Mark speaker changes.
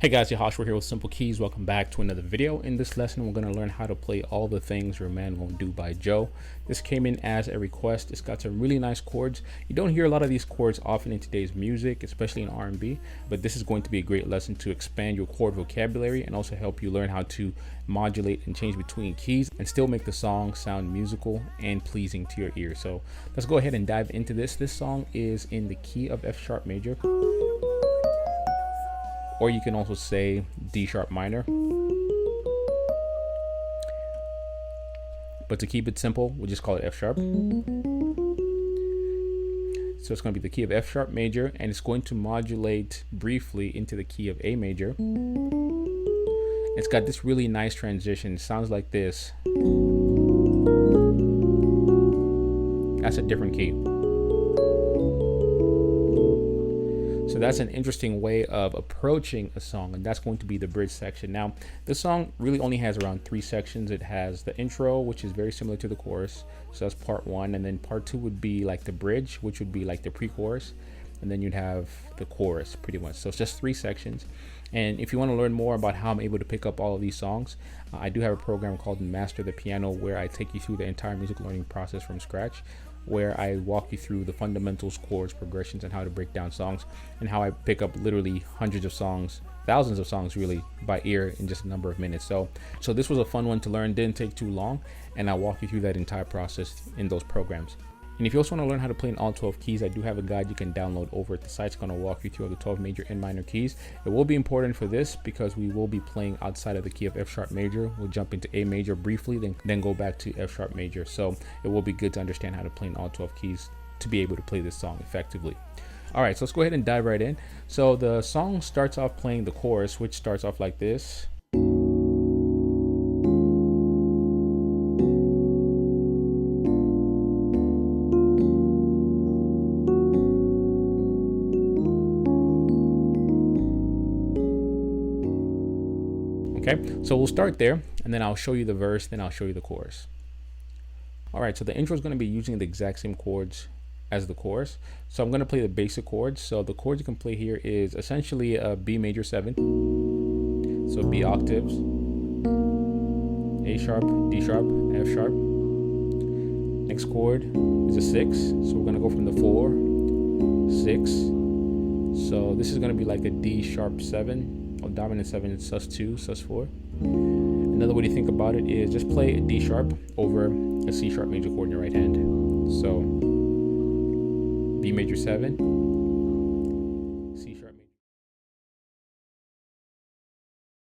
Speaker 1: Hey guys, Yahash, we're here with Simple Keys. Welcome back to another video. In this lesson, we're going to learn how to play All the Things Your Man Won't Do by Joe. This came in as a request. It's got some really nice chords. You don't hear a lot of these chords often in today's music, especially in R&B, but this is going to be a great lesson to expand your chord vocabulary and also help you learn how to modulate and change between keys and still make the song sound musical and pleasing to your ear. So let's go ahead and dive into this. This song is in the key of F sharp major, or you can also say D sharp minor. But to keep it simple, we'll just call it F sharp. So it's going to be the key of F sharp major, and it's going to modulate briefly into the key of A major. It's got this really nice transition. It sounds like this. That's a different key. So that's an interesting way of approaching a song, and that's going to be the bridge section. Now, this song really only has around 3 sections. It has the intro, which is very similar to the chorus. So that's part 1, and then part 2 would be like the bridge, which would be like the pre-chorus, and then you'd have the chorus pretty much. So it's just 3 sections. And if you want to learn more about how I'm able to pick up all of these songs, I do have a program called Master the Piano where I take you through the entire music learning process from scratch, where I walk you through the fundamentals, chords, progressions, and how to break down songs, and how I pick up literally hundreds of songs, thousands of songs really, by ear in just a number of minutes. So this was a fun one to learn, didn't take too long, and I'll walk you through that entire process in those programs. And if you also want to learn how to play in all 12 keys, I do have a guide you can download over at the site. It's going to walk you through the 12 major and minor keys. It will be important for this because we will be playing outside of the key of F sharp major. We'll jump into A major briefly, then go back to F sharp major. So it will be good to understand how to play in all 12 keys to be able to play this song effectively. All right, so let's go ahead and dive right in. So the song starts off playing the chorus, which starts off like this. Okay, so we'll start there, and then I'll show you the verse, then I'll show you the chorus. All right, so the intro is going to be using the exact same chords as the chorus. So I'm going to play the basic chords. So the chords you can play here is essentially a B major 7. So B octaves, A sharp, D sharp, F sharp. Next chord is a 6. So we're going to go from the 4, 6. So this is going to be like a D sharp 7. Dominant 7 is sus2, sus4. Another way to think about it is just play a D sharp over a C sharp major chord in your right hand. So B major 7,